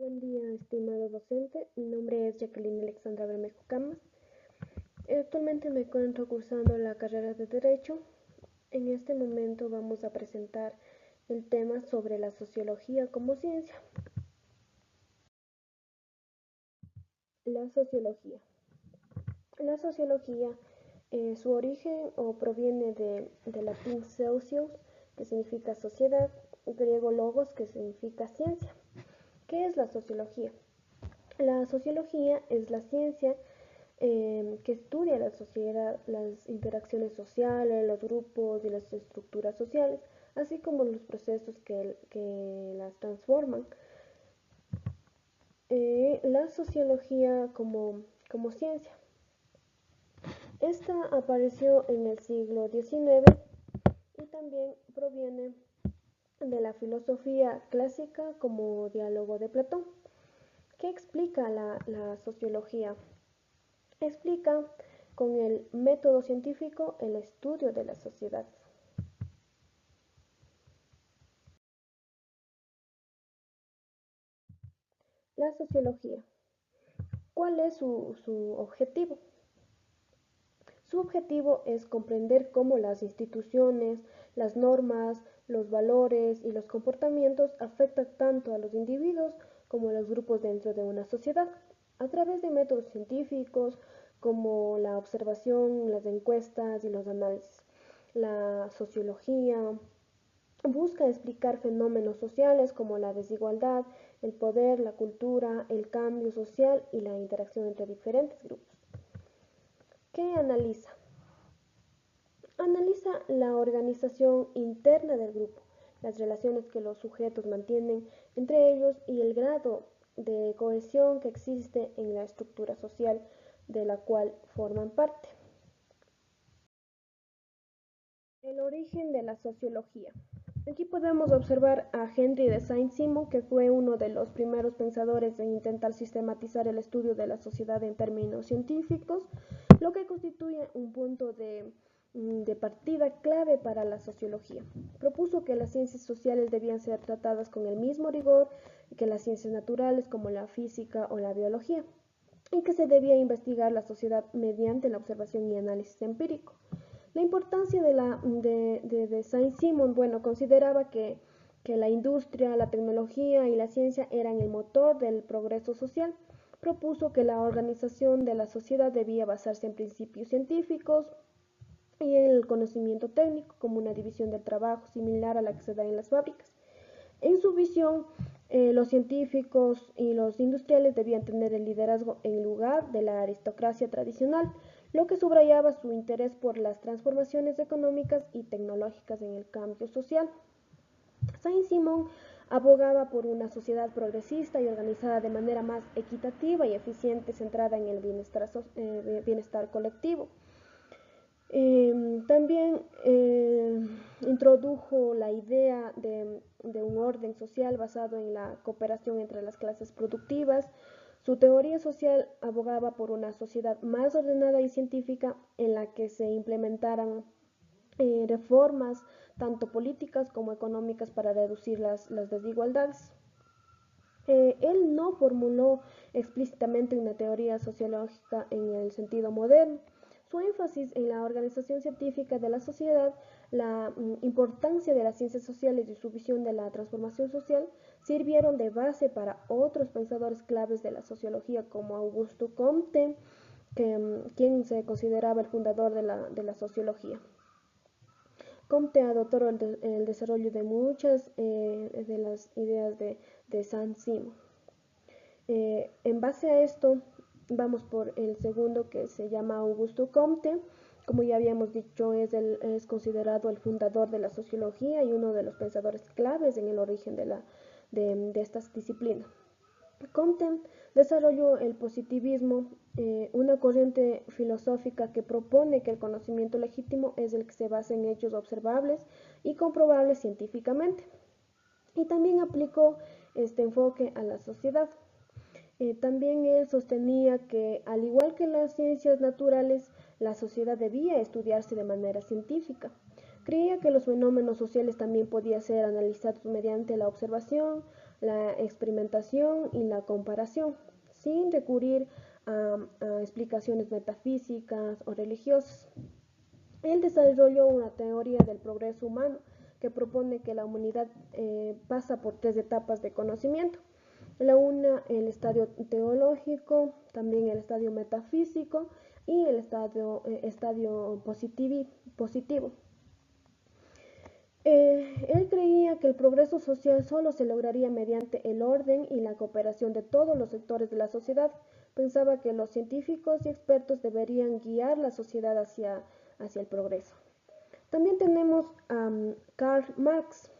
Buen día, estimado docente. Mi nombre es Jacqueline Alexandra Bermejo Camas. Actualmente me encuentro cursando la carrera de Derecho. En este momento vamos a presentar el tema sobre la sociología como ciencia. La sociología. La sociología, su origen proviene del latín socios, que significa sociedad, griego logos, que significa ciencia. ¿Qué es la sociología? La sociología es la ciencia que estudia la sociedad, las interacciones sociales, los grupos y las estructuras sociales, así como los procesos que las transforman. La sociología como ciencia. Esta apareció en el siglo XIX y también proviene de la filosofía clásica como diálogo de Platón. ¿Qué explica la sociología? Explica con el método científico el estudio de la sociedad. La sociología. ¿Cuál es su objetivo? Su objetivo es comprender cómo las instituciones, las normas, los valores y los comportamientos afectan tanto a los individuos como a los grupos dentro de una sociedad, a través de métodos científicos como la observación, las encuestas y los análisis. La sociología busca explicar fenómenos sociales como la desigualdad, el poder, la cultura, el cambio social y la interacción entre diferentes grupos. ¿Qué analiza? Analiza la organización interna del grupo, las relaciones que los sujetos mantienen entre ellos y el grado de cohesión que existe en la estructura social de la cual forman parte. El origen de la sociología. Aquí podemos observar a Henry de Saint-Simon, que fue uno de los primeros pensadores en intentar sistematizar el estudio de la sociedad en términos científicos, lo que constituye un punto de partida clave para la sociología. Propuso que las ciencias sociales debían ser tratadas con el mismo rigor que las ciencias naturales como la física o la biología, y que se debía investigar la sociedad mediante la observación y análisis empírico. La importancia de Saint-Simon, bueno, consideraba que la industria, la tecnología y la ciencia eran el motor del progreso social. Propuso que la organización de la sociedad debía basarse en principios científicos y en el conocimiento técnico, como una división del trabajo similar a la que se da en las fábricas. En su visión, los científicos y los industriales debían tener el liderazgo en lugar de la aristocracia tradicional, lo que subrayaba su interés por las transformaciones económicas y tecnológicas en el cambio social. Saint-Simon abogaba por una sociedad progresista y organizada de manera más equitativa y eficiente, centrada en el bienestar colectivo. También introdujo la idea de un orden social basado en la cooperación entre las clases productivas. Su teoría social abogaba por una sociedad más ordenada y científica en la que se implementaran reformas tanto políticas como económicas para reducir las desigualdades. Él no formuló explícitamente una teoría sociológica en el sentido moderno. Su énfasis en la organización científica de la sociedad, la importancia de las ciencias sociales y su visión de la transformación social sirvieron de base para otros pensadores claves de la sociología como Augusto Comte, quien se consideraba el fundador de la sociología. Comte adoptó el desarrollo de muchas de las ideas de Saint-Simon. En base a esto, vamos por el segundo, que se llama Augusto Comte. Como ya habíamos dicho, es considerado el fundador de la sociología y uno de los pensadores claves en el origen de esta disciplina. Comte desarrolló el positivismo, una corriente filosófica que propone que el conocimiento legítimo es el que se basa en hechos observables y comprobables científicamente. Y también aplicó este enfoque a la sociedad. También él sostenía que, al igual que las ciencias naturales, la sociedad debía estudiarse de manera científica. Creía que los fenómenos sociales también podían ser analizados mediante la observación, la experimentación y la comparación, sin recurrir a explicaciones metafísicas o religiosas. Él desarrolló una teoría del progreso humano que propone que la humanidad pasa por tres etapas de conocimiento. La una, el estadio teológico, también el estadio metafísico y el estadio positivo. Él creía que el progreso social solo se lograría mediante el orden y la cooperación de todos los sectores de la sociedad. Pensaba que los científicos y expertos deberían guiar la sociedad hacia el progreso. También tenemos a Karl Marx.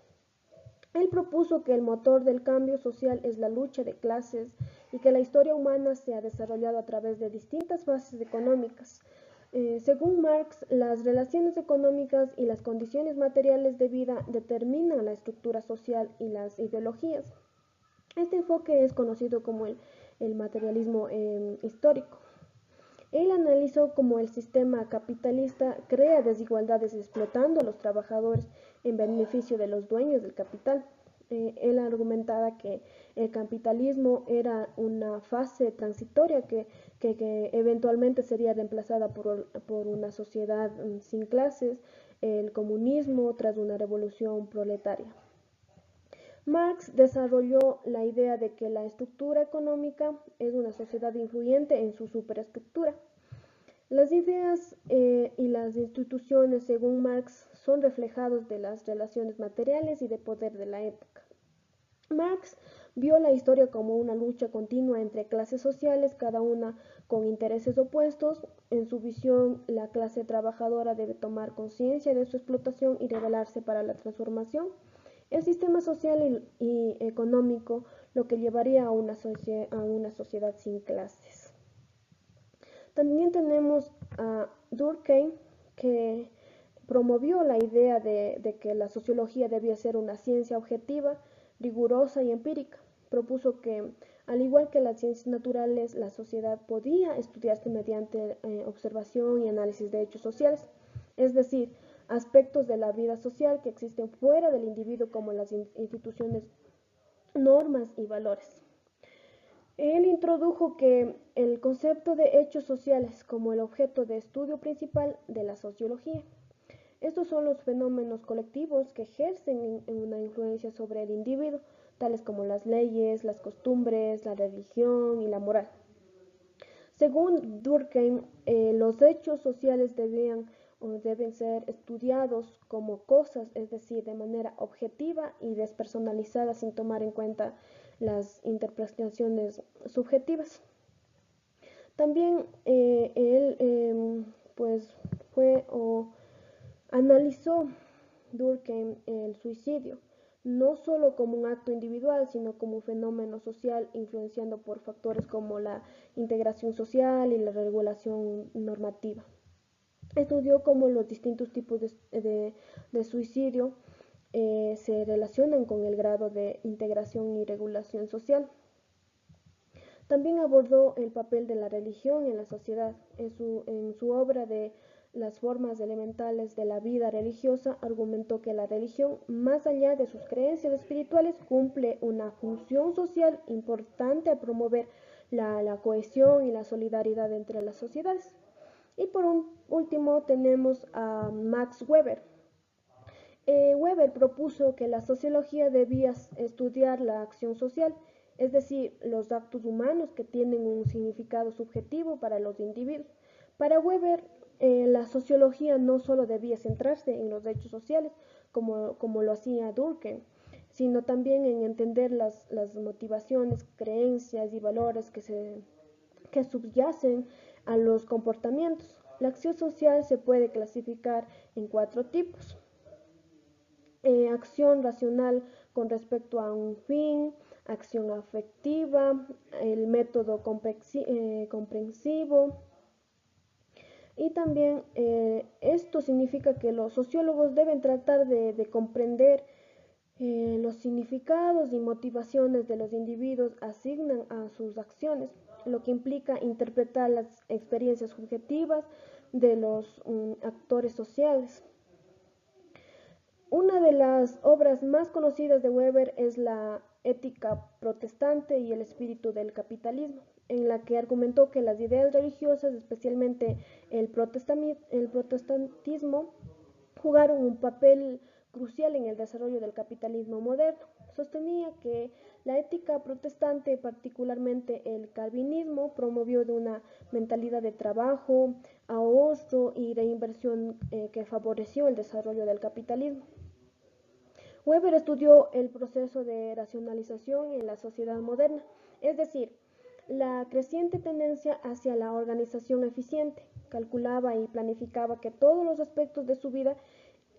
Él propuso que el motor del cambio social es la lucha de clases y que la historia humana se ha desarrollado a través de distintas fases económicas. Según Marx, las relaciones económicas y las condiciones materiales de vida determinan la estructura social y las ideologías. Este enfoque es conocido como el materialismo histórico. Él analizó cómo el sistema capitalista crea desigualdades explotando a los trabajadores en beneficio de los dueños del capital. Él argumentaba que el capitalismo era una fase transitoria que eventualmente sería reemplazada por una sociedad sin clases, el comunismo tras una revolución proletaria. Marx desarrolló la idea de que la estructura económica es una sociedad influyente en su superestructura. Las ideas y las instituciones, según Marx, son reflejados de las relaciones materiales y de poder de la época. Marx vio la historia como una lucha continua entre clases sociales, cada una con intereses opuestos. En su visión, la clase trabajadora debe tomar conciencia de su explotación y rebelarse para la transformación. El sistema social y económico, lo que llevaría a una sociedad sin clases. También tenemos a Durkheim, que promovió la idea de que la sociología debía ser una ciencia objetiva, rigurosa y empírica. Propuso que, al igual que las ciencias naturales, la sociedad podía estudiarse mediante observación y análisis de hechos sociales, es decir, aspectos de la vida social que existen fuera del individuo como las instituciones, normas y valores. Él introdujo que el concepto de hechos sociales como el objeto de estudio principal de la sociología. Estos son los fenómenos colectivos que ejercen una influencia sobre el individuo, tales como las leyes, las costumbres, la religión y la moral. Según Durkheim, los hechos sociales deben ser estudiados como cosas, es decir, de manera objetiva y despersonalizada sin tomar en cuenta las interpretaciones subjetivas. También él pues fue o analizó Durkheim el suicidio, no solo como un acto individual, sino como un fenómeno social influenciado por factores como la integración social y la regulación normativa. Estudió cómo los distintos tipos de suicidio se relacionan con el grado de integración y regulación social. También abordó el papel de la religión en la sociedad. En su obra de Las formas elementales de la vida religiosa, argumentó que la religión, más allá de sus creencias espirituales, cumple una función social importante al promover la cohesión y la solidaridad entre las sociedades. Y por último tenemos a Max Weber. Weber propuso que la sociología debía estudiar la acción social, es decir, los actos humanos que tienen un significado subjetivo para los individuos. Para Weber, la sociología no solo debía centrarse en los hechos sociales, como lo hacía Durkheim, sino también en entender las motivaciones, creencias y valores que subyacen a los comportamientos. La acción social se puede clasificar en 4 tipos. Acción racional con respecto a un fin, acción afectiva, el método comprensivo. Y también esto significa que los sociólogos deben tratar de comprender los significados y motivaciones de los individuos asignan a sus acciones, lo que implica interpretar las experiencias subjetivas de los actores sociales. Una de las obras más conocidas de Weber es la Ética protestante y el espíritu del capitalismo, en la que argumentó que las ideas religiosas, especialmente el protestantismo, jugaron un papel crucial en el desarrollo del capitalismo moderno. Sostenía que la ética protestante, particularmente el calvinismo, promovió de una mentalidad de trabajo, ahorro y reinversión que favoreció el desarrollo del capitalismo. Weber estudió el proceso de racionalización en la sociedad moderna, es decir, la creciente tendencia hacia la organización eficiente. Calculaba y planificaba que todos los aspectos de su vida.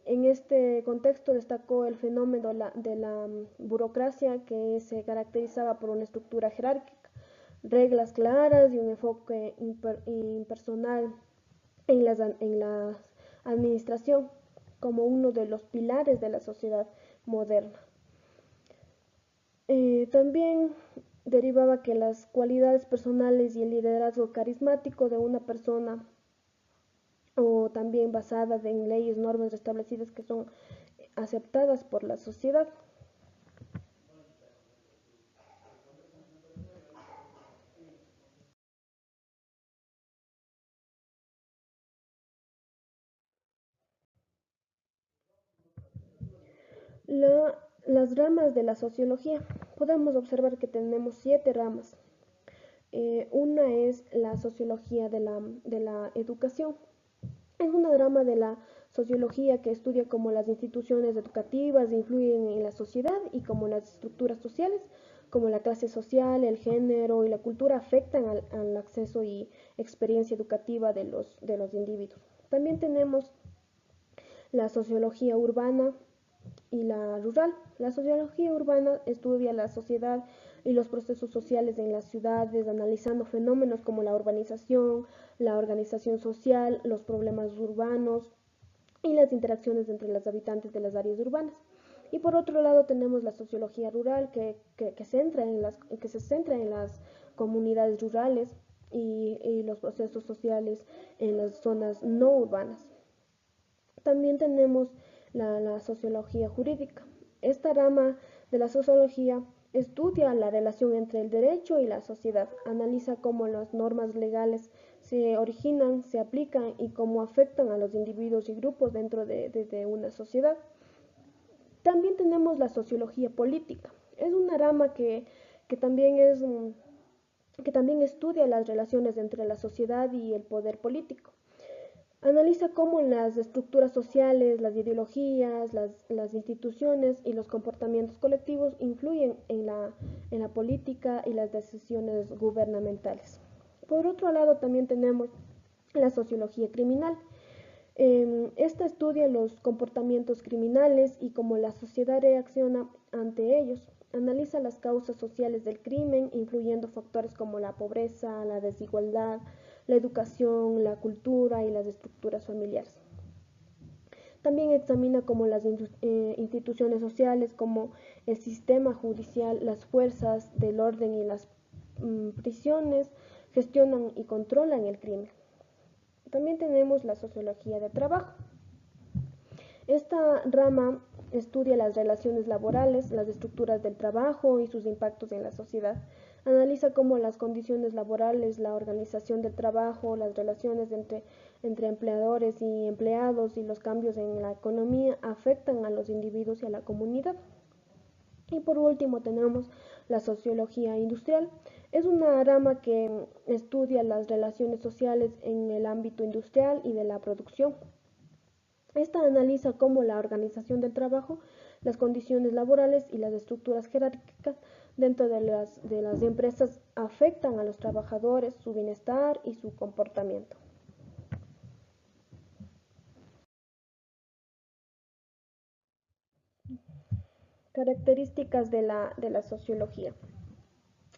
En este contexto destacó el fenómeno de la burocracia, que se caracterizaba por una estructura jerárquica, reglas claras y un enfoque impersonal en la administración como uno de los pilares de la sociedad moderna. También derivaba que las cualidades personales y el liderazgo carismático de una persona, o también basadas en leyes, normas establecidas que son aceptadas por la sociedad. Las ramas de la sociología. Podemos observar que tenemos 7 ramas. Una es la sociología de la educación. Es una rama de la sociología que estudia cómo las instituciones educativas influyen en la sociedad y cómo las estructuras sociales, como la clase social, el género y la cultura, afectan al acceso y experiencia educativa de los individuos. También tenemos la sociología urbana y la rural. La sociología urbana estudia la sociedad y los procesos sociales en las ciudades, analizando fenómenos como la urbanización, la organización social, los problemas urbanos y las interacciones entre los habitantes de las áreas urbanas. Y por otro lado tenemos la sociología rural que se centra en las comunidades rurales y los procesos sociales en las zonas no urbanas. También tenemos la sociología jurídica. Esta rama de la sociología estudia la relación entre el derecho y la sociedad, analiza cómo las normas legales se originan, se aplican y cómo afectan a los individuos y grupos dentro de una sociedad. También tenemos la sociología política. Es una rama que también que también estudia las relaciones entre la sociedad y el poder político. Analiza cómo las estructuras sociales, las ideologías, las instituciones y los comportamientos colectivos influyen en la política y las decisiones gubernamentales. Por otro lado, también tenemos la sociología criminal. Esta estudia los comportamientos criminales y cómo la sociedad reacciona ante ellos. Analiza las causas sociales del crimen, incluyendo factores como la pobreza, la desigualdad, la educación, la cultura y las estructuras familiares. También examina cómo las instituciones sociales, como el sistema judicial, las fuerzas del orden y las prisiones, gestionan y controlan el crimen. También tenemos la sociología de trabajo. Esta rama estudia las relaciones laborales, las estructuras del trabajo y sus impactos en la sociedad. Analiza cómo las condiciones laborales, la organización del trabajo, las relaciones entre empleadores y empleados y los cambios en la economía afectan a los individuos y a la comunidad. Y por último tenemos la sociología industrial. Es una rama que estudia las relaciones sociales en el ámbito industrial y de la producción. Esta analiza cómo la organización del trabajo, las condiciones laborales y las estructuras jerárquicas dentro de las empresas afectan a los trabajadores, su bienestar y su comportamiento. Características de la sociología.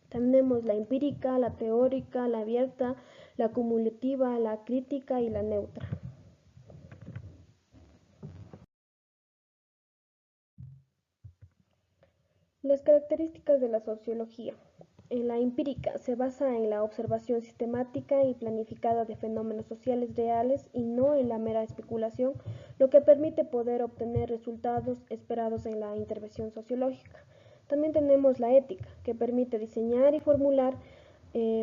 Tenemos la empírica, la teórica, la abierta, la cumulativa, la crítica y la neutra. Las características de la sociología. En la empírica se basa en la observación sistemática y planificada de fenómenos sociales reales y no en la mera especulación, lo que permite poder obtener resultados esperados en la intervención sociológica. También tenemos la ética, que permite diseñar y formular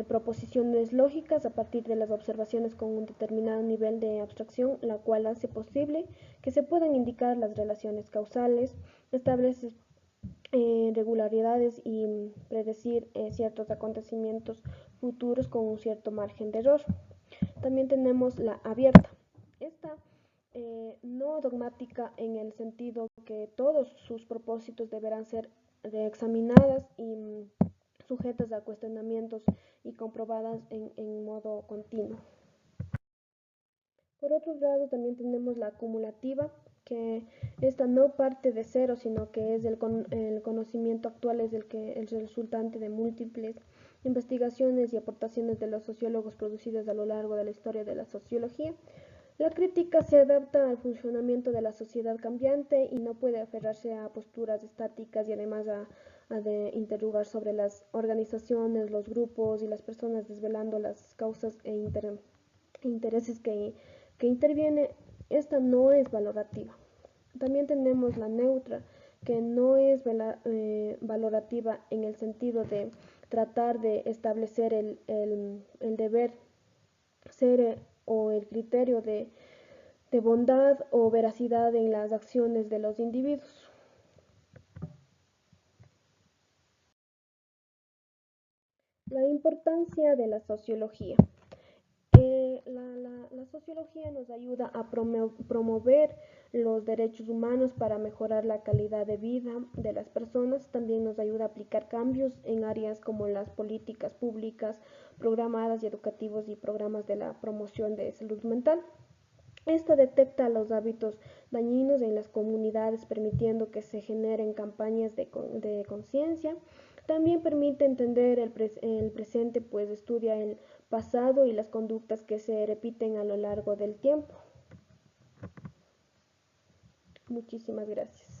proposiciones lógicas a partir de las observaciones con un determinado nivel de abstracción, la cual hace posible que se puedan indicar las relaciones causales, establece regularidades y predecir ciertos acontecimientos futuros con un cierto margen de error. También tenemos la abierta. Esta no dogmática en el sentido que todos sus propósitos deberán ser reexaminadas y sujetas a cuestionamientos y comprobadas en modo continuo. Por otro lado, también tenemos la acumulativa, que esta no parte de cero, sino que es el conocimiento actual es el resultante de múltiples investigaciones y aportaciones de los sociólogos producidas a lo largo de la historia de la sociología. La crítica se adapta al funcionamiento de la sociedad cambiante y no puede aferrarse a posturas estáticas y además a de interrogar sobre las organizaciones, los grupos y las personas, desvelando las causas intereses que interviene. Esta no es valorativa. También tenemos la neutra, que no es valorativa en el sentido de tratar de establecer el deber ser o el criterio de bondad o veracidad en las acciones de los individuos. La importancia de la sociología. La sociología nos ayuda a promover los derechos humanos para mejorar la calidad de vida de las personas. También nos ayuda a aplicar cambios en áreas como las políticas públicas, programadas y educativos y programas de la promoción de salud mental. Esta detecta los hábitos dañinos en las comunidades, permitiendo que se generen campañas de conciencia. También permite entender el presente, pues estudia el pasado y las conductas que se repiten a lo largo del tiempo. Muchísimas gracias.